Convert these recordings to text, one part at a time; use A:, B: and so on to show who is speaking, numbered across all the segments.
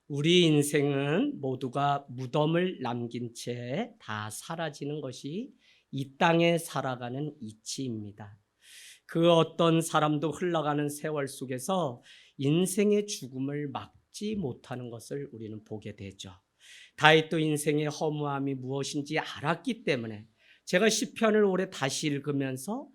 A: 우리 인생은 모두가 무덤을 남긴 채 다 사라지는 것이 이 땅에 살아가는 이치입니다. 그 어떤 사람도 흘러가는 세월 속에서 인생의 죽음을 막지 못하는 것을 우리는 보게 되죠. 다윗도 인생의 허무함이 무엇인지 알았기 때문에 제가 시편을 올해 다시 읽으면서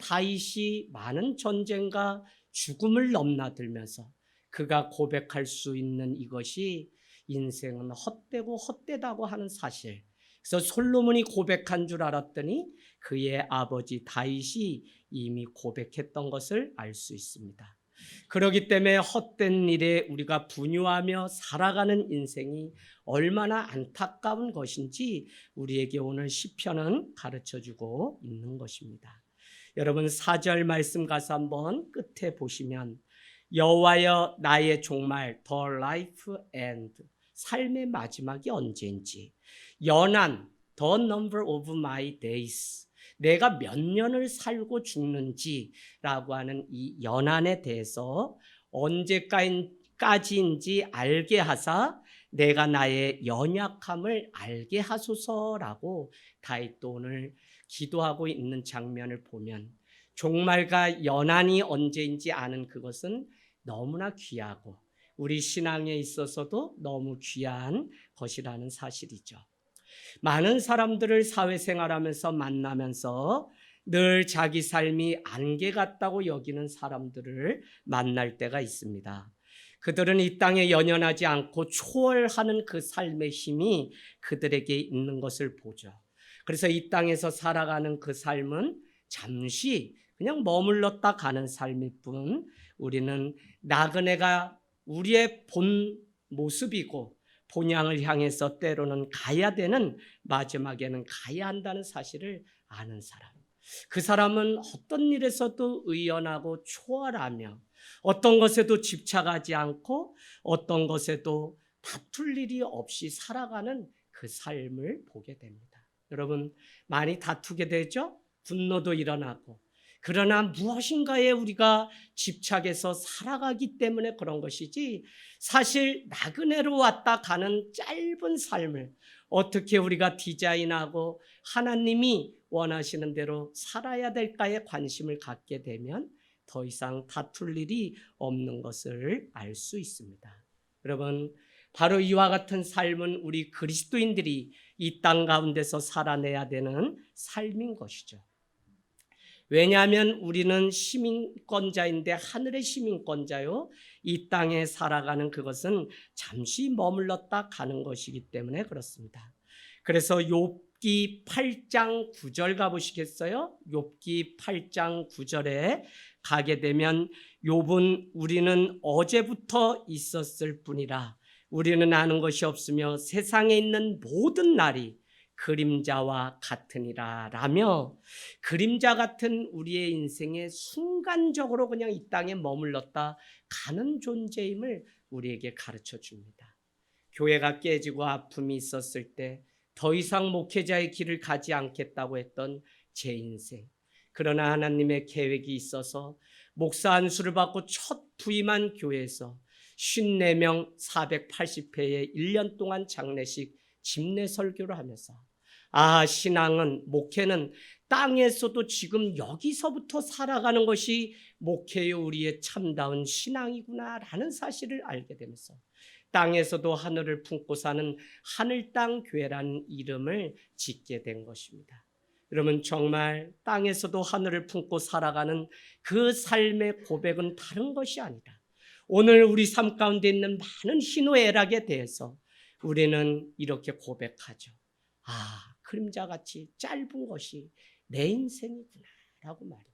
A: 다윗이 많은 전쟁과 죽음을 넘나들면서 그가 고백할 수 있는 이것이 인생은 헛되고 헛되다고 하는 사실. 그래서 솔로몬이 고백한 줄 알았더니 그의 아버지 다윗이 이미 고백했던 것을 알 수 있습니다. 그렇기 때문에 헛된 일에 우리가 분유하며 살아가는 인생이 얼마나 안타까운 것인지 우리에게 오늘 시편은 가르쳐주고 있는 것입니다. 여러분 4절 말씀 가서 한번 끝에 보시면 여호와여 나의 종말 the life end 삶의 마지막이 언제인지 연한 the number of my days 내가 몇 년을 살고 죽는지라고 하는 이 연한에 대해서 언제까지인지 알게 하사 내가 나의 연약함을 알게 하소서라고 다윗도 오늘 기도하고 있는 장면을 보면 종말과 연한이 언제인지 아는 그것은 너무나 귀하고 우리 신앙에 있어서도 너무 귀한 것이라는 사실이죠. 많은 사람들을 사회생활하면서 만나면서 늘 자기 삶이 안개 같다고 여기는 사람들을 만날 때가 있습니다. 그들은 이 땅에 연연하지 않고 초월하는 그 삶의 힘이 그들에게 있는 것을 보죠. 그래서 이 땅에서 살아가는 그 삶은 잠시 그냥 머물렀다 가는 삶일 뿐 우리는 나그네가 우리의 본 모습이고 본향을 향해서 때로는 가야 되는 마지막에는 가야 한다는 사실을 아는 사람. 그 사람은 어떤 일에서도 의연하고 초월하며 어떤 것에도 집착하지 않고 어떤 것에도 다툴 일이 없이 살아가는 그 삶을 보게 됩니다. 여러분 많이 다투게 되죠? 분노도 일어나고 그러나 무엇인가에 우리가 집착해서 살아가기 때문에 그런 것이지 사실 나그네로 왔다 가는 짧은 삶을 어떻게 우리가 디자인하고 하나님이 원하시는 대로 살아야 될까에 관심을 갖게 되면 더 이상 다툴 일이 없는 것을 알 수 있습니다. 여러분 바로 이와 같은 삶은 우리 그리스도인들이 이 땅 가운데서 살아내야 되는 삶인 것이죠. 왜냐하면 우리는 시민권자인데 하늘의 시민권자요. 이 땅에 살아가는 그것은 잠시 머물렀다 가는 것이기 때문에 그렇습니다. 그래서 욥기 8장 9절 가보시겠어요? 욥기 8장 9절에 가게 되면 욥은 우리는 어제부터 있었을 뿐이라 우리는 아는 것이 없으며 세상에 있는 모든 날이 그림자와 같으니라 라며 그림자 같은 우리의 인생에 순간적으로 그냥 이 땅에 머물렀다 가는 존재임을 우리에게 가르쳐 줍니다. 교회가 깨지고 아픔이 있었을 때 더 이상 목회자의 길을 가지 않겠다고 했던 제 인생. 그러나 하나님의 계획이 있어서 목사 안수를 받고 첫 부임한 교회에서 54명 480회에 1년 동안 장례식 집례 설교를 하면서 신앙은 목회는 땅에서도 지금 여기서부터 살아가는 것이 목회의 우리의 참다운 신앙이구나라는 사실을 알게 되면서 땅에서도 하늘을 품고 사는 하늘 땅 교회라는 이름을 짓게 된 것입니다. 여러분 정말 땅에서도 하늘을 품고 살아가는 그 삶의 고백은 다른 것이 아니라 오늘 우리 삶 가운데 있는 많은 희노애락에 대해서 우리는 이렇게 고백하죠. 그림자같이 짧은 것이 내 인생이구나 라고 말입니다.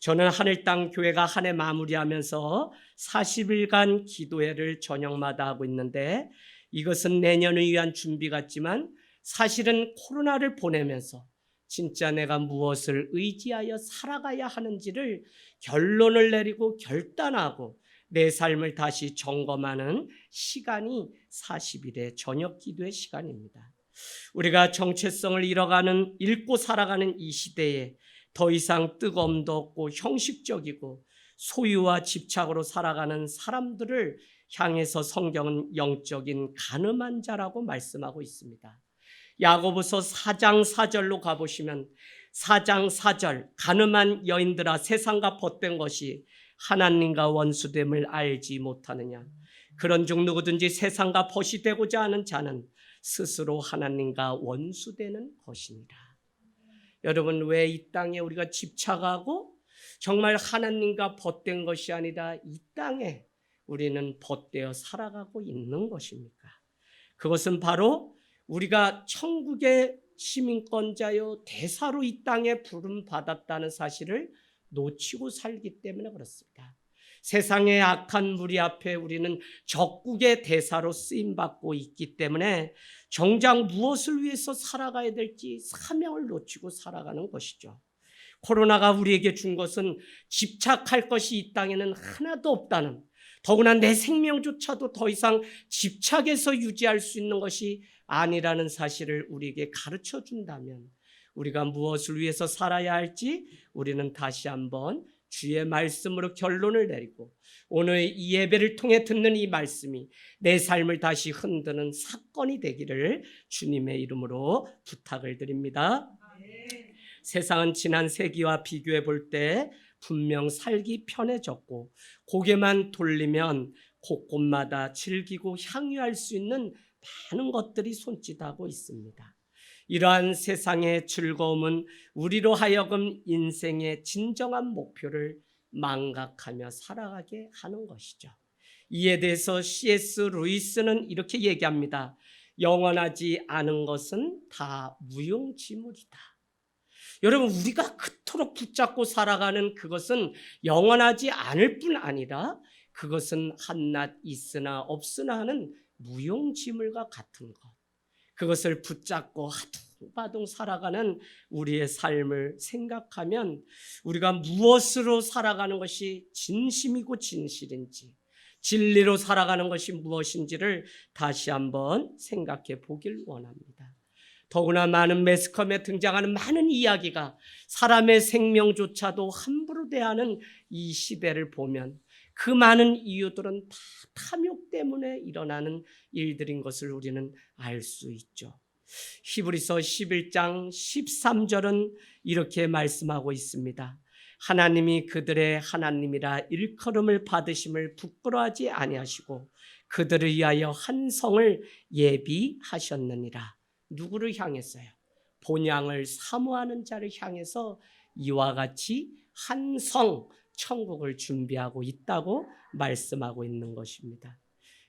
A: 저는 하늘 땅 교회가 한 해 마무리하면서 40일간 기도회를 저녁마다 하고 있는데 이것은 내년을 위한 준비 같지만 사실은 코로나를 보내면서 진짜 내가 무엇을 의지하여 살아가야 하는지를 결론을 내리고 결단하고 내 삶을 다시 점검하는 시간이 40일의 저녁 기도의 시간입니다. 우리가 정체성을 잃고 살아가는 이 시대에 더 이상 뜨거움도 없고 형식적이고 소유와 집착으로 살아가는 사람들을 향해서 성경은 영적인 가늠한 자라고 말씀하고 있습니다. 야고보서 4장 4절로 가보시면 4장 4절 가늠한 여인들아 세상과 벗된 것이 하나님과 원수됨을 알지 못하느냐. 그런즉 누구든지 세상과 벗이 되고자 하는 자는 스스로 하나님과 원수되는 것이니라. 여러분, 왜 이 땅에 우리가 집착하고 정말 하나님과 벗된 것이 아니라 이 땅에 우리는 벗되어 살아가고 있는 것입니까? 그것은 바로 우리가 천국의 시민권자요 대사로 이 땅에 부름 받았다는 사실을 놓치고 살기 때문에 그렇습니다. 세상의 악한 무리 앞에 우리는 적국의 대사로 쓰임받고 있기 때문에 정작 무엇을 위해서 살아가야 될지 사명을 놓치고 살아가는 것이죠. 코로나가 우리에게 준 것은 집착할 것이 이 땅에는 하나도 없다는, 더구나 내 생명조차도 더 이상 집착해서 유지할 수 있는 것이 아니라는 사실을 우리에게 가르쳐 준다면 우리가 무엇을 위해서 살아야 할지 우리는 다시 한번 주의 말씀으로 결론을 내리고 오늘 이 예배를 통해 듣는 이 말씀이 내 삶을 다시 흔드는 사건이 되기를 주님의 이름으로 부탁을 드립니다. 세상은 지난 세기와 비교해 볼 때 분명 살기 편해졌고 고개만 돌리면 곳곳마다 즐기고 향유할 수 있는 많은 것들이 손짓하고 있습니다. 이러한 세상의 즐거움은 우리로 하여금 인생의 진정한 목표를 망각하며 살아가게 하는 것이죠. 이에 대해서 C.S. 루이스는 이렇게 얘기합니다. 영원하지 않은 것은 다 무용지물이다. 여러분, 우리가 그토록 붙잡고 살아가는 그것은 영원하지 않을 뿐 아니라 그것은 한낱 있으나 없으나 하는 무용지물과 같은 것. 그것을 붙잡고 하둥바둥 살아가는 우리의 삶을 생각하면 우리가 무엇으로 살아가는 것이 진심이고 진실인지, 진리로 살아가는 것이 무엇인지를 다시 한번 생각해 보길 원합니다. 더구나 많은 매스컴에 등장하는 많은 이야기가 사람의 생명조차도 함부로 대하는 이 시대를 보면 그 많은 이유들은 다 탐욕 때문에 일어나는 일들인 것을 우리는 알 수 있죠. 히브리서 11장 13절은 이렇게 말씀하고 있습니다. 하나님이 그들의 하나님이라 일컬음을 받으심을 부끄러워하지 아니하시고 그들을 위하여 한 성을 예비하셨느니라. 누구를 향했어요? 본향을 사모하는 자를 향해서 이와 같이 한 성, 천국을 준비하고 있다고 말씀하고 있는 것입니다.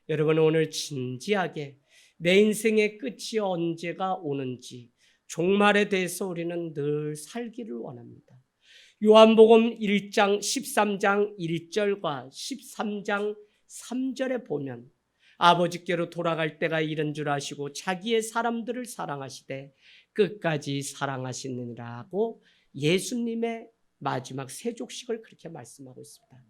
A: 여러분, 오늘 진지하게 내 인생의 끝이 언제가 오는지 종말에 대해서 우리는 늘 살기를 원합니다. 요한복음 1장 13장 1절과 13장 3절에 보면 아버지께로 돌아갈 때가 이른 줄 아시고 자기의 사람들을 사랑하시되 끝까지 사랑하시느니라고 예수님의 마지막 세족식을 그렇게 말씀하고 있습니다.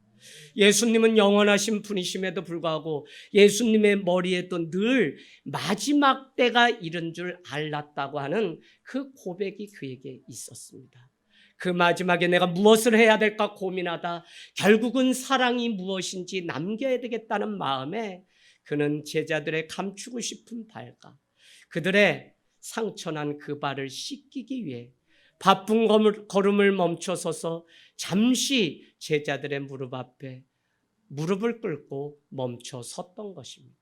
A: 예수님은 영원하신 분이심에도 불구하고 예수님의 머리에도 늘 마지막 때가 이른 줄 알았다고 하는 그 고백이 그에게 있었습니다. 그 마지막에 내가 무엇을 해야 될까 고민하다 결국은 사랑이 무엇인지 남겨야 되겠다는 마음에 그는 제자들의 감추고 싶은 발과 그들의 상처난 그 발을 씻기기 위해 바쁜 걸음을 멈춰서서 잠시 제자들의 무릎 앞에 무릎을 꿇고 멈춰 섰던 것입니다.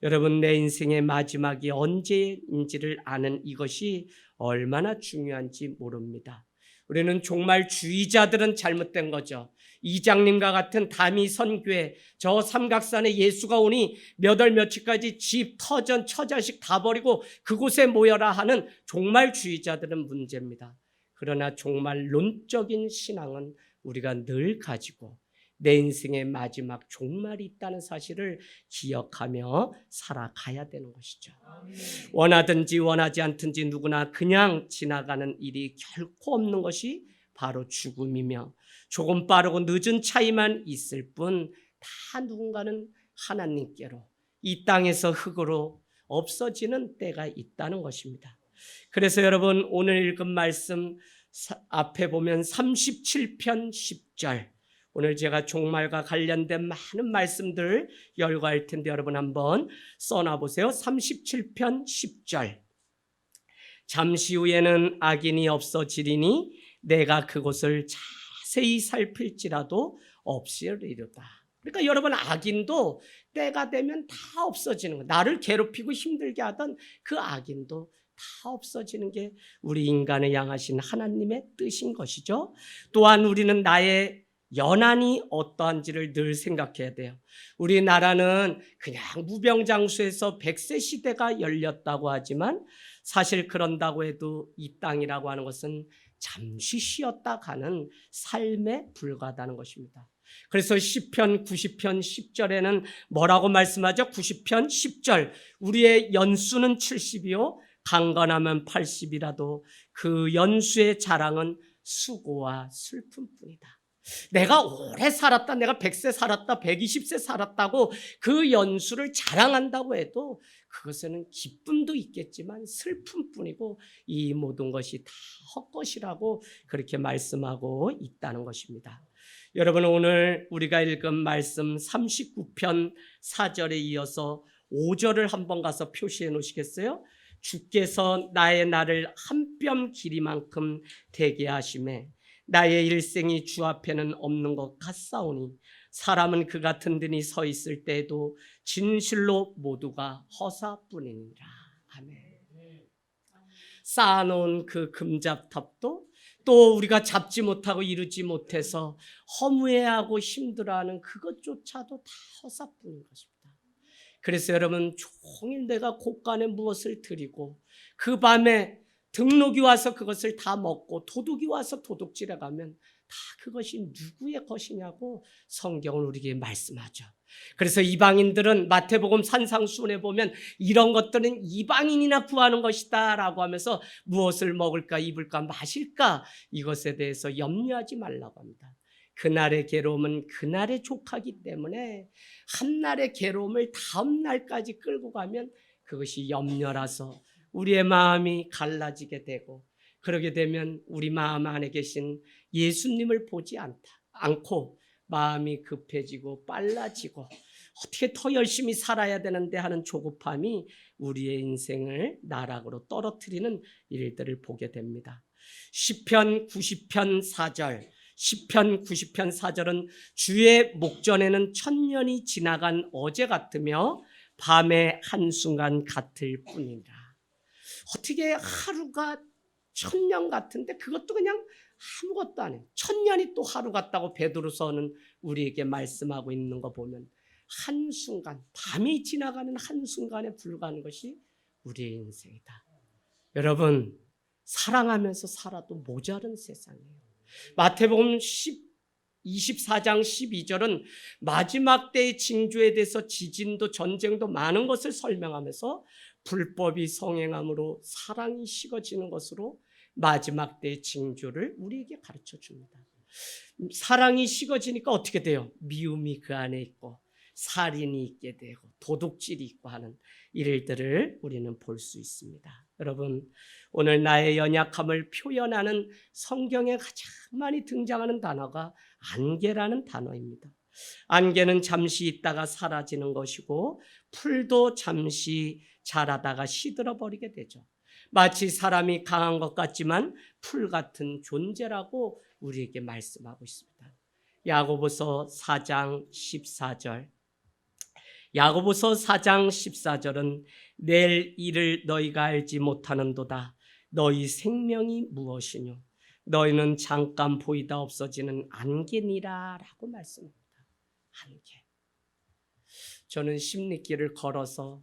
A: 여러분, 내 인생의 마지막이 언제인지를 아는 이것이 얼마나 중요한지 모릅니다. 우리는 종말주의자들은 잘못된 거죠. 이장님과 같은 담이 선교회 저 삼각산에 예수가 오니 몇 월 며칠까지 집, 터전, 처자식 다 버리고 그곳에 모여라 하는 종말주의자들은 문제입니다. 그러나 종말론적인 신앙은 우리가 늘 가지고 내 인생의 마지막 종말이 있다는 사실을 기억하며 살아가야 되는 것이죠. 원하든지 원하지 않든지 누구나 그냥 지나가는 일이 결코 없는 것이 바로 죽음이며 조금 빠르고 늦은 차이만 있을 뿐 다 누군가는 하나님께로 이 땅에서 흙으로 없어지는 때가 있다는 것입니다. 그래서 여러분, 오늘 읽은 말씀 앞에 보면 37편 10절 오늘 제가 종말과 관련된 많은 말씀들 열거할 텐데 여러분 한번 써놔보세요. 37편 10절. 잠시 후에는 악인이 없어지리니 내가 그곳을 자세히 살필지라도 없으리로다. 그러니까 여러분, 악인도 때가 되면 다 없어지는 거예요. 나를 괴롭히고 힘들게 하던 그 악인도 다 없어지는 게 우리 인간을 향하신 하나님의 뜻인 것이죠. 또한 우리는 나의 연한이 어떠한지를 늘 생각해야 돼요. 우리나라는 그냥 무병장수에서 100세 시대가 열렸다고 하지만 사실 그런다고 해도 이 땅이라고 하는 것은 잠시 쉬었다 가는 삶에 불과하다는 것입니다. 그래서 시편 90편 10절에는 뭐라고 말씀하죠? 90편 10절. 우리의 연수는 70이요 강건하면 80이라도 그 연수의 자랑은 수고와 슬픔뿐이다. 내가 오래 살았다, 내가 100세 살았다, 120세 살았다고 그 연수를 자랑한다고 해도 그것에는 기쁨도 있겠지만 슬픔뿐이고 이 모든 것이 다 헛것이라고 그렇게 말씀하고 있다는 것입니다. 여러분, 오늘 우리가 읽은 말씀 39편 4절에 이어서 5절을 한번 가서 표시해 놓으시겠어요? 주께서 나의 날을 한 뼘 길이만큼 되게 하시매 나의 일생이 주 앞에는 없는 것 같사오니 사람은 그가 든든히 서 있을 때에도 진실로 모두가 허사뿐이니라. 아멘. 쌓아놓은 그 금잡탑도 또 우리가 잡지 못하고 이루지 못해서 허무해하고 힘들어하는 그것조차도 다 허사뿐인 것입니다. 그래서 여러분, 종일 내가 곳간에 무엇을 드리고 그 밤에 등록이 와서 그것을 다 먹고 도둑이 와서 도둑질해 가면 다 그것이 누구의 것이냐고 성경은 우리에게 말씀하죠. 그래서 이방인들은 마태복음 산상수훈에 보면 이런 것들은 이방인이나 구하는 것이다 라고 하면서 무엇을 먹을까 입을까 마실까 이것에 대해서 염려하지 말라고 합니다. 그날의 괴로움은 그날의 족하기 때문에 한날의 괴로움을 다음 날까지 끌고 가면 그것이 염려라서 우리의 마음이 갈라지게 되고 그러게 되면 우리 마음 안에 계신 예수님을 보지 않고 마음이 급해지고 빨라지고 어떻게 더 열심히 살아야 되는데 하는 조급함이 우리의 인생을 나락으로 떨어뜨리는 일들을 보게 됩니다. 시편 90편 4절, 시편 90편 4절은 주의 목전에는 천년이 지나간 어제 같으며 밤의 한순간 같을 뿐이라. 어떻게 하루가 천년 같은데 그것도 그냥 아무것도 아니에요. 천년이 또 하루 같다고 베드로서는 우리에게 말씀하고 있는 거 보면 한순간, 밤이 지나가는 한순간에 불과한 것이 우리의 인생이다. 여러분, 사랑하면서 살아도 모자른 세상이에요. 마태복음 24장 12절은 마지막 때의 징조에 대해서 지진도 전쟁도 많은 것을 설명하면서 불법이 성행함으로 사랑이 식어지는 것으로 마지막 때의 징조를 우리에게 가르쳐 줍니다. 사랑이 식어지니까 어떻게 돼요? 미움이 그 안에 있고 살인이 있게 되고 도둑질이 있고 하는 일들을 우리는 볼 수 있습니다. 여러분, 오늘 나의 연약함을 표현하는 성경에 가장 많이 등장하는 단어가 안개라는 단어입니다. 안개는 잠시 있다가 사라지는 것이고 풀도 잠시 자라다가 시들어버리게 되죠. 마치 사람이 강한 것 같지만 풀 같은 존재라고 우리에게 말씀하고 있습니다. 야고보서 4장 14절. 야고보서 4장 14절은 내일 일을 너희가 알지 못하는도다. 너희 생명이 무엇이뇨? 너희는 잠깐 보이다 없어지는 안개니라 라고 말씀합니다. 안개. 저는 십리길을 걸어서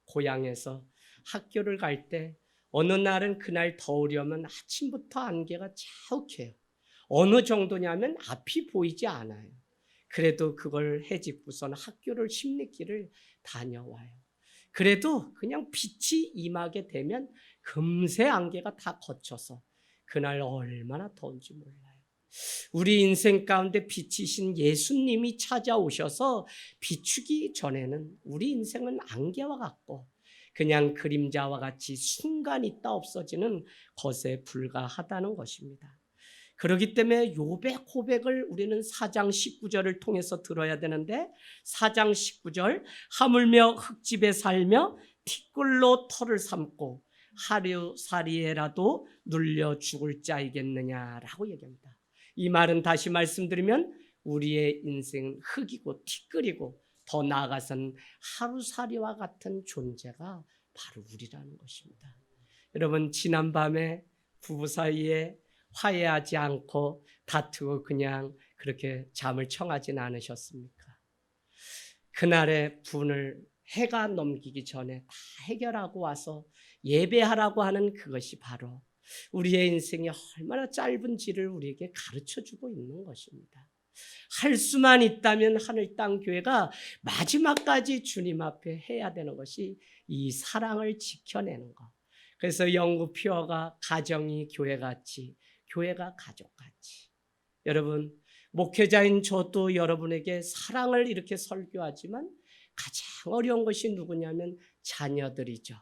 A: 고향에서 학교를 갈 때 어느 날은 그날 더우려면 아침부터 안개가 자욱해요. 어느 정도냐면 앞이 보이지 않아요. 그래도 그걸 헤집고선 학교를 십리길을 다녀와요. 그래도 그냥 빛이 임하게 되면 금세 안개가 다 걷혀서 그날 얼마나 더운지 몰라요. 우리 인생 가운데 빛이신 예수님이 찾아오셔서 비추기 전에는 우리 인생은 안개와 같고 그냥 그림자와 같이 순간 있다 없어지는 것에 불과하다는 것입니다. 그렇기 때문에 욥의 고백을 우리는 4장 19절을 통해서 들어야 되는데 4장 19절 하물며 흙집에 살며 티끌로 털을 삼고 하루살이에라도 눌려 죽을 자이겠느냐라고 얘기합니다. 이 말은 다시 말씀드리면 우리의 인생은 흙이고 티끌이고 더 나아가서는 하루살이와 같은 존재가 바로 우리라는 것입니다. 여러분 지난밤에 부부 사이에 화해하지 않고 다투고 그냥 그렇게 잠을 청하진 않으셨습니까? 그날의 분을 해가 넘기기 전에 다 해결하고 와서 예배하라고 하는 그것이 바로 우리의 인생이 얼마나 짧은지를 우리에게 가르쳐주고 있는 것입니다. 할 수만 있다면 하늘 땅 교회가 마지막까지 주님 앞에 해야 되는 것이 이 사랑을 지켜내는 것. 그래서 영구 피어가 가정이 교회같이 교회가 가족같이. 여러분 목회자인 저도 여러분에게 사랑을 이렇게 설교하지만 가장 어려운 것이 누구냐면 자녀들이죠.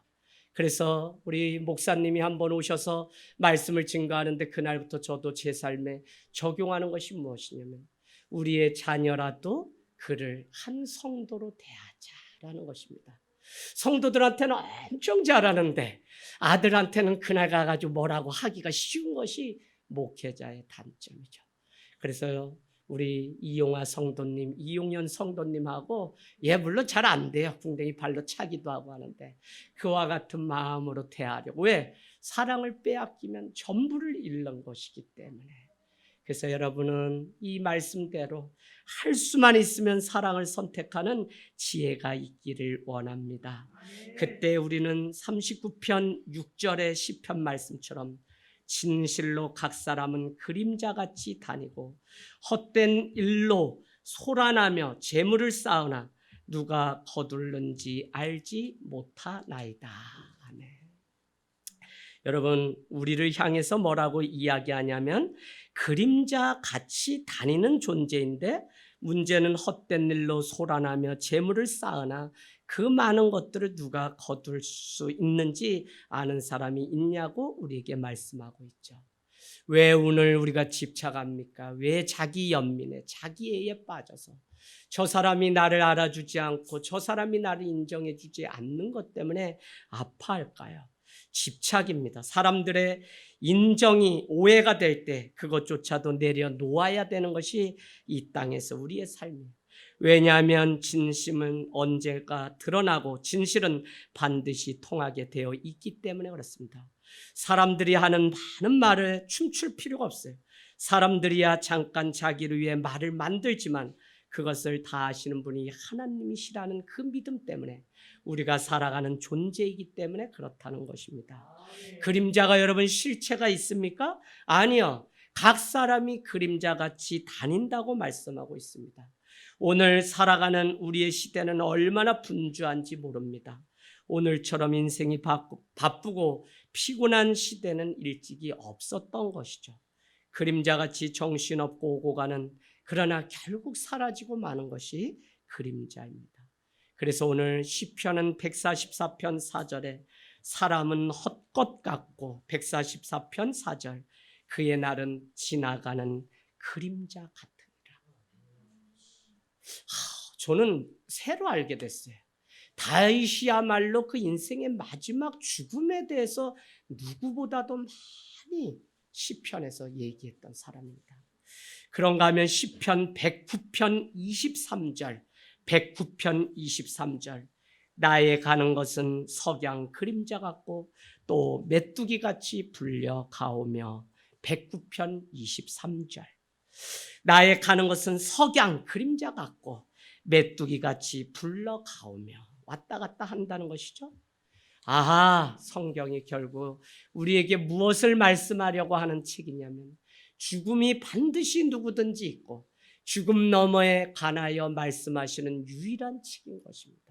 A: 그래서 우리 목사님이 한번 오셔서 말씀을 증거하는데 그날부터 저도 제 삶에 적용하는 것이 무엇이냐면 우리의 자녀라도 그를 한 성도로 대하자라는 것입니다. 성도들한테는 엄청 잘하는데 아들한테는 그날 가가지고 뭐라고 하기가 쉬운 것이 목회자의 단점이죠. 그래서 우리 이용아 성도님, 이용현 성도님하고 물론 잘 안 돼요. 궁뎅이 발로 차기도 하고 하는데 그와 같은 마음으로 대하려고. 왜? 사랑을 빼앗기면 전부를 잃는 것이기 때문에. 그래서 여러분은 이 말씀대로 할 수만 있으면 사랑을 선택하는 지혜가 있기를 원합니다. 그때 우리는 39편 6절의 시편 말씀처럼 진실로 각 사람은 그림자같이 다니고 헛된 일로 소란하며 재물을 쌓으나 누가 거둘는지 알지 못하나이다. 아멘. 여러분 우리를 향해서 뭐라고 이야기하냐면 그림자같이 다니는 존재인데 문제는 헛된 일로 소란하며 재물을 쌓으나 그 많은 것들을 누가 거둘 수 있는지 아는 사람이 있냐고 우리에게 말씀하고 있죠. 왜 오늘 우리가 집착합니까? 왜 자기 연민에 자기애에 빠져서 저 사람이 나를 알아주지 않고 저 사람이 나를 인정해 주지 않는 것 때문에 아파할까요? 집착입니다. 사람들의 인정이 오해가 될 때 그것조차도 내려놓아야 되는 것이 이 땅에서 우리의 삶이에요. 왜냐하면 진심은 언젠가 드러나고 진실은 반드시 통하게 되어 있기 때문에 그렇습니다. 사람들이 하는 많은 말을 춤출 필요가 없어요. 사람들이야 잠깐 자기를 위해 말을 만들지만 그것을 다 아시는 분이 하나님이시라는 그 믿음 때문에 우리가 살아가는 존재이기 때문에 그렇다는 것입니다. 그림자가 여러분 실체가 있습니까? 아니요. 각 사람이 그림자같이 다닌다고 말씀하고 있습니다. 오늘 살아가는 우리의 시대는 얼마나 분주한지 모릅니다. 오늘처럼 인생이 바쁘고 피곤한 시대는 일찍이 없었던 것이죠. 그림자같이 정신없고 오고 가는 그러나 결국 사라지고 마는 것이 그림자입니다. 그래서 오늘 시편은 144편 4절에 사람은 헛것 같고 144편 4절 그의 날은 지나가는 그림자 같으니라. 저는 새로 알게 됐어요. 다윗이야말로 그 인생의 마지막 죽음에 대해서 누구보다도 많이 시편에서 얘기했던 사람입니다. 그런가 하면 시편 109편 23절 109편 23절 나의 가는 것은 석양 그림자 같고 또 메뚜기같이 불려 가오며 109편 23절 나의 가는 것은 석양 그림자 같고 메뚜기같이 불러 가오며 왔다 갔다 한다는 것이죠. 아하, 성경이 결국 우리에게 무엇을 말씀하려고 하는 책이냐면 죽음이 반드시 누구든지 있고 죽음 너머에 관하여 말씀하시는 유일한 책인 것입니다.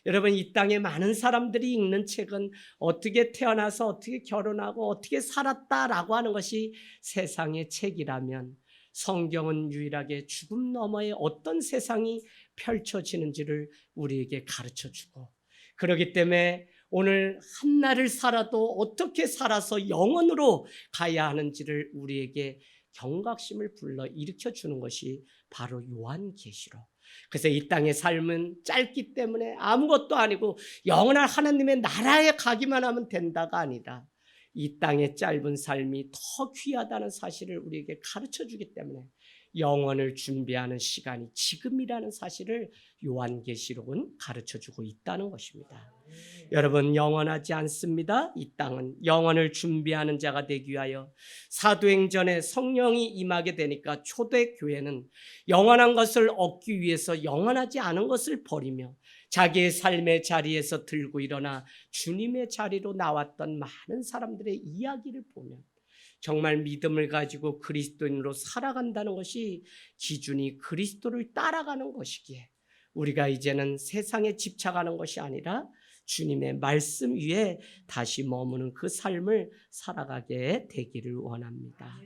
A: 여러분 이 땅에 많은 사람들이 읽는 책은 어떻게 태어나서 어떻게 결혼하고 어떻게 살았다라고 하는 것이 세상의 책이라면 성경은 유일하게 죽음 너머에 어떤 세상이 펼쳐지는지를 우리에게 가르쳐주고 그렇기 때문에 오늘 한날을 살아도 어떻게 살아서 영원으로 가야 하는지를 우리에게 경각심을 불러 일으켜 주는 것이 바로 요한계시록. 그래서 이 땅의 삶은 짧기 때문에 아무것도 아니고 영원한 하나님의 나라에 가기만 하면 된다가 아니라 이 땅의 짧은 삶이 더 귀하다는 사실을 우리에게 가르쳐 주기 때문에 영원을 준비하는 시간이 지금이라는 사실을 요한계시록은 가르쳐 주고 있다는 것입니다. 여러분, 영원하지 않습니다. 이 땅은 영원을 준비하는 자가 되기 위하여 사도행전에 성령이 임하게 되니까 초대교회는 영원한 것을 얻기 위해서 영원하지 않은 것을 버리며 자기의 삶의 자리에서 들고 일어나 주님의 자리로 나왔던 많은 사람들의 이야기를 보면 정말 믿음을 가지고 그리스도인으로 살아간다는 것이 기준이 그리스도를 따라가는 것이기에 우리가 이제는 세상에 집착하는 것이 아니라 주님의 말씀 위에 다시 머무는 그 삶을 살아가게 되기를 원합니다.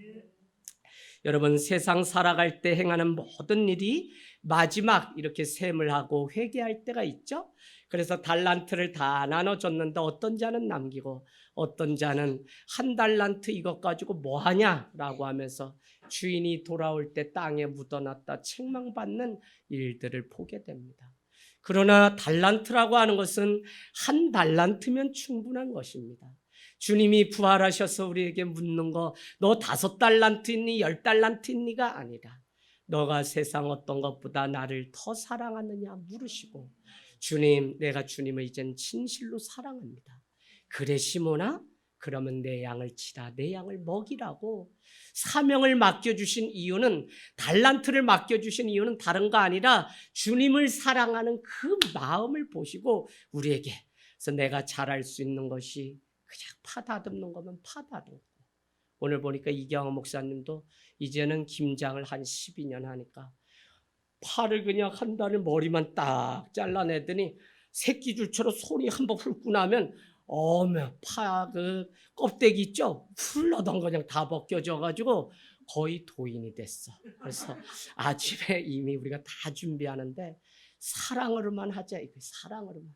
A: 여러분, 세상 살아갈 때 행하는 모든 일이 마지막 이렇게 셈을 하고 회개할 때가 있죠. 그래서 달란트를 다 나눠줬는데 어떤 자는 남기고 어떤 자는 한 달란트 이것 가지고 뭐하냐라고 하면서 주인이 돌아올 때 땅에 묻어놨다 책망받는 일들을 보게 됩니다. 그러나 달란트라고 하는 것은 한 달란트면 충분한 것입니다. 주님이 부활하셔서 우리에게 묻는 거, 너 5달란트 있니 10달란트 있니가 아니라 너가 세상 어떤 것보다 나를 더 사랑하느냐 물으시고, 주님, 내가 주님을 이젠 진실로 사랑합니다. 그래 시모나? 그러면 내 양을 치라, 내 양을 먹이라고 사명을 맡겨주신 이유는, 달란트를 맡겨주신 이유는 다른 거 아니라 주님을 사랑하는 그 마음을 보시고 우리에게, 그래서 내가 잘할 수 있는 것이 그냥 파다듬는 거면 파다듬고, 오늘 보니까 이경호 목사님도 이제는 김장을 한 12년 하니까 팔을 그냥 한 달에 머리만 딱 잘라내더니 새끼줄처럼 손이 한번 훑고 나면 어머 파 그 껍데기 있죠? 훌러던 거 그냥 다 벗겨져가지고 거의 도인이 됐어. 그래서 아침에 이미 우리가 다 준비하는데 사랑으로만 하자, 이거 사랑으로만.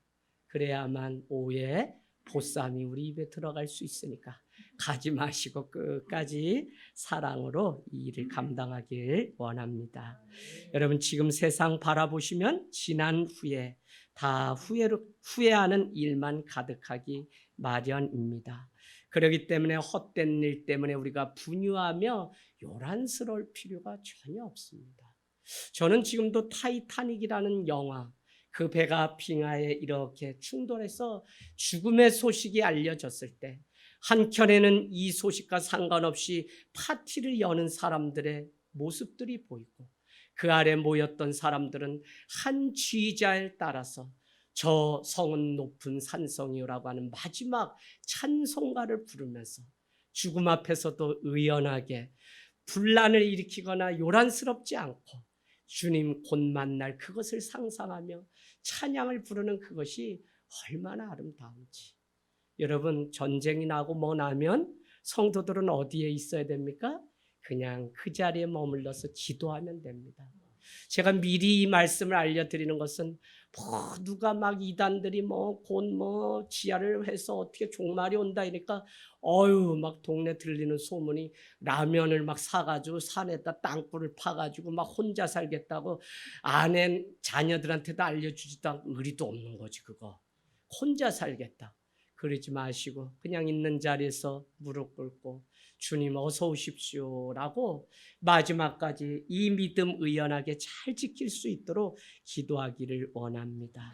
A: 그래야만 오후에 보쌈이 우리 입에 들어갈 수 있으니까 가지 마시고 끝까지 사랑으로 이 일을 감당하길 원합니다. 여러분, 지금 세상 바라보시면 지난 후에 다 후회하는 일만 가득하기 마련입니다. 그렇기 때문에 헛된 일 때문에 우리가 분유하며 요란스러울 필요가 전혀 없습니다. 저는 지금도 타이타닉이라는 영화, 그 배가 빙하에 이렇게 충돌해서 죽음의 소식이 알려졌을 때 한켠에는 이 소식과 상관없이 파티를 여는 사람들의 모습들이 보이고, 그 아래 모였던 사람들은 한 지휘자에 따라서 저 성은 높은 산성이요라고 하는 마지막 찬송가를 부르면서 죽음 앞에서도 의연하게 분란을 일으키거나 요란스럽지 않고 주님 곧 만날 그것을 상상하며 찬양을 부르는 그것이 얼마나 아름다운지. 여러분, 전쟁이 나고 뭐 나면 성도들은 어디에 있어야 됩니까? 그냥 그 자리에 머물러서 기도하면 됩니다. 제가 미리 이 말씀을 알려드리는 것은 누가 막 이단들이 곧 지하를 해서 어떻게 종말이 온다 이러니까 막 동네 들리는 소문이 라면을 막 사가지고 산에다 땅굴을 파가지고 막 혼자 살겠다고 아내 자녀들한테도 알려주지도 않고, 의리도 없는 거지 그거. 혼자 살겠다. 그러지 마시고 그냥 있는 자리에서 무릎 꿇고 주님 어서 오십시오라고 마지막까지 이 믿음 의연하게 잘 지킬 수 있도록 기도하기를 원합니다.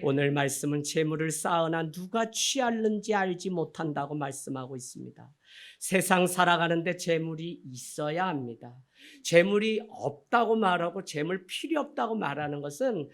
A: 오늘 말씀은 재물을 쌓으나 누가 취하는지 알지 못한다고 말씀하고 있습니다. 세상 살아가는데 재물이 있어야 합니다. 재물이 없다고 말하고 재물 필요 없다고 말하는 것은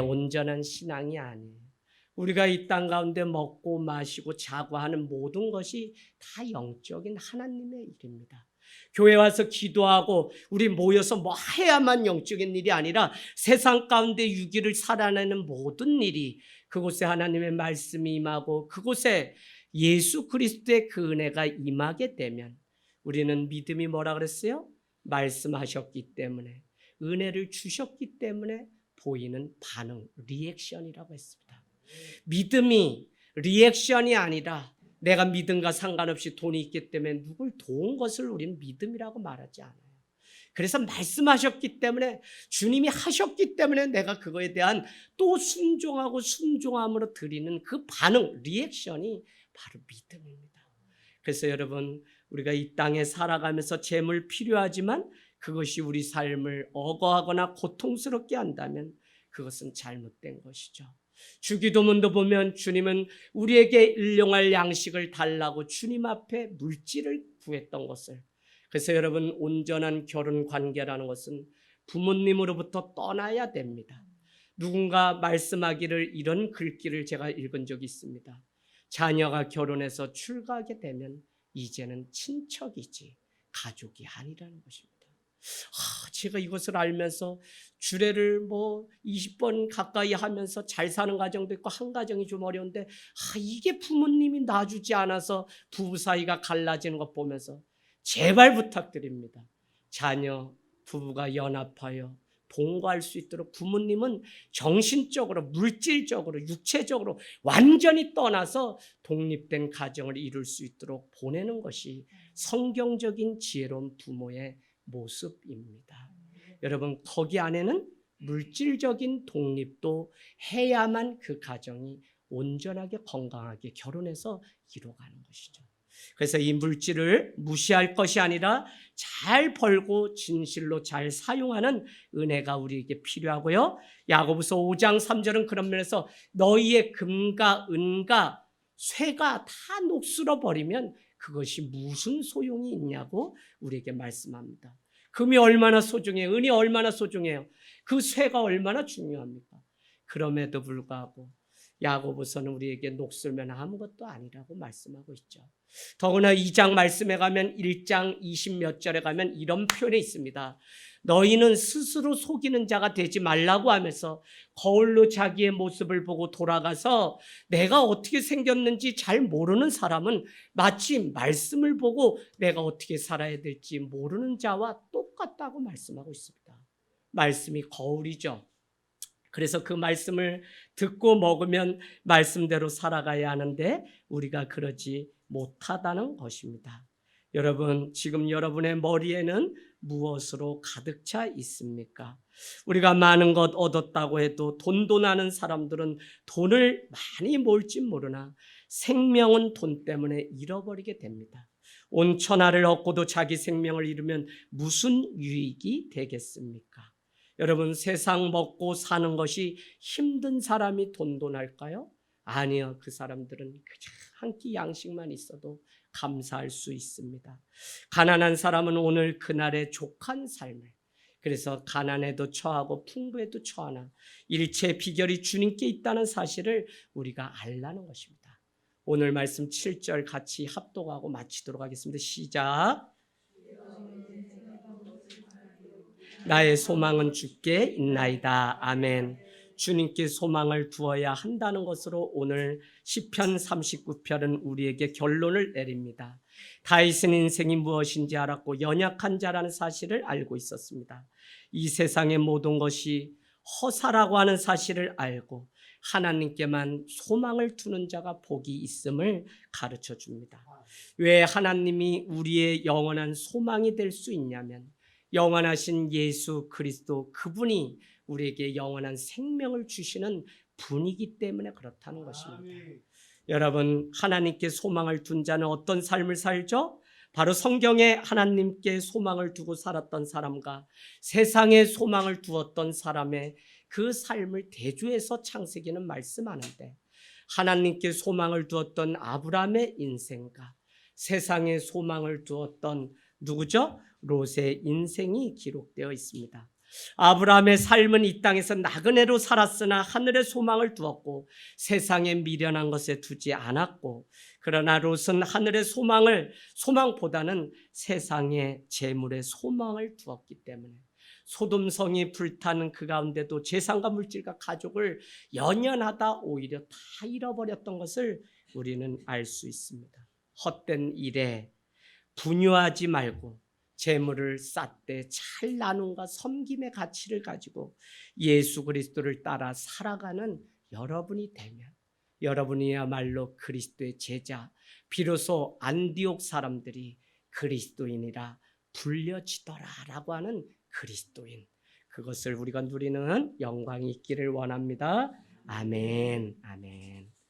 A: 온전한 신앙이 아니에요. 우리가 이 땅 가운데 먹고 마시고 자고 하는 모든 것이 다 영적인 하나님의 일입니다. 교회 와서 기도하고 우리 모여서 뭐 해야만 영적인 일이 아니라 세상 가운데 유기를 살아내는 모든 일이 그곳에 하나님의 말씀이 임하고 그곳에 예수 그리스도의 그 은혜가 임하게 되면 우리는 믿음이 뭐라 그랬어요? 말씀하셨기 때문에, 은혜를 주셨기 때문에 보이는 반응, 리액션이라고 했습니다. 믿음이 리액션이 아니라 내가 믿음과 상관없이 돈이 있기 때문에 누굴 도운 것을 우리는 믿음이라고 말하지 않아요. 그래서 말씀하셨기 때문에, 주님이 하셨기 때문에 내가 그거에 대한 또 순종하고 순종함으로 드리는 그 반응, 리액션이 바로 믿음입니다. 그래서 여러분, 우리가 이 땅에 살아가면서 재물 필요하지만 그것이 우리 삶을 억어하거나 고통스럽게 한다면 그것은 잘못된 것이죠. 주기도문도 보면 주님은 우리에게 일용할 양식을 달라고 주님 앞에 물질을 구했던 것을, 그래서 여러분, 온전한 결혼 관계라는 것은 부모님으로부터 떠나야 됩니다. 누군가 말씀하기를, 이런 글귀를 제가 읽은 적이 있습니다. 자녀가 결혼해서 출가하게 되면 이제는 친척이지 가족이 아니라는 것입니다. 제가 이것을 알면서 주례를 20번 가까이 하면서 잘 사는 가정도 있고 한 가정이 좀 어려운데, 이게 부모님이 놔주지 않아서 부부 사이가 갈라지는 것 보면서 제발 부탁드립니다. 자녀, 부부가 연합하여 동거할 수 있도록 부모님은 정신적으로, 물질적으로, 육체적으로 완전히 떠나서 독립된 가정을 이룰 수 있도록 보내는 것이 성경적인 지혜로운 부모의 모습입니다. 여러분, 거기 안에는 물질적인 독립도 해야만 그 가정이 온전하게 건강하게 결혼해서 이루어가는 것이죠. 그래서 이 물질을 무시할 것이 아니라 잘 벌고 진실로 잘 사용하는 은혜가 우리에게 필요하고요. 야고보서 5장 3절은 그런 면에서 너희의 금과 은과 쇠가 다 녹슬어 버리면 그것이 무슨 소용이 있냐고 우리에게 말씀합니다. 금이 얼마나 소중해요? 은이 얼마나 소중해요? 그 쇠가 얼마나 중요합니까? 그럼에도 불구하고 야고보서는 우리에게 녹슬면 아무것도 아니라고 말씀하고 있죠. 더구나 2장 말씀에 가면 1장 20몇 절에 가면 이런 표현이 있습니다. 너희는 스스로 속이는 자가 되지 말라고 하면서 거울로 자기의 모습을 보고 돌아가서 내가 어떻게 생겼는지 잘 모르는 사람은 마치 말씀을 보고 내가 어떻게 살아야 될지 모르는 자와 똑같다고 말씀하고 있습니다. 말씀이 거울이죠. 그래서 그 말씀을 듣고 먹으면 말씀대로 살아가야 하는데 우리가 그러지 못하다는 것입니다. 여러분, 지금 여러분의 머리에는 무엇으로 가득 차 있습니까? 우리가 많은 것 얻었다고 해도 돈나는 사람들은 돈을 많이 모을지 모르나 생명은 돈 때문에 잃어버리게 됩니다. 온 천하를 얻고도 자기 생명을 잃으면 무슨 유익이 되겠습니까? 여러분, 세상 먹고 사는 것이 힘든 사람이 돈할까요? 아니요. 그 사람들은 그저 한 끼 양식만 있어도 감사할 수 있습니다. 가난한 사람은 오늘 그날의 족한 삶을, 그래서 가난에도 처하고 풍부에도 처하나 일체의 비결이 주님께 있다는 사실을 우리가 알라는 것입니다. 오늘 말씀 7절 같이 합독하고 마치도록 하겠습니다. 시작. 나의 소망은 주께 있나이다. 아멘. 주님께 소망을 두어야 한다는 것으로 오늘 시편 39편은 우리에게 결론을 내립니다. 다윗은 인생이 무엇인지 알았고 연약한 자라는 사실을 알고 있었습니다. 이 세상의 모든 것이 허사라고 하는 사실을 알고 하나님께만 소망을 두는 자가 복이 있음을 가르쳐 줍니다. 왜 하나님이 우리의 영원한 소망이 될 수 있냐면 영원하신 예수 그리스도, 그분이 우리에게 영원한 생명을 주시는 분이기 때문에 그렇다는 것입니다. 여러분, 하나님께 소망을 둔 자는 어떤 삶을 살죠? 바로 성경에 하나님께 소망을 두고 살았던 사람과 세상에 소망을 두었던 사람의 그 삶을 대조해서 창세기는 말씀하는데, 하나님께 소망을 두었던 아브라함의 인생과 세상에 소망을 두었던 누구죠? 롯의 인생이 기록되어 있습니다. 아브라함의 삶은 이 땅에서 나그네로 살았으나 하늘의 소망을 두었고 세상에 미련한 것에 두지 않았고, 그러나 롯은 하늘의 소망보다는 세상의 재물의 소망을 두었기 때문에 소돔성이 불타는 그 가운데도 재산과 물질과 가족을 연연하다 오히려 다 잃어버렸던 것을 우리는 알 수 있습니다. 헛된 일에 분유하지 말고 재물을 쌌되 잘 나눔과 섬김의 가치를 가지고 예수 그리스도를 따라 살아가는 여러분이 되면 여러분이야말로 그리스도의 제자, 비로소 안디옥 사람들이 그리스도인이라 불려지더라라고 하는 그리스도인, 그것을 우리가 누리는 영광이 있기를 원합니다. 아멘. 아멘.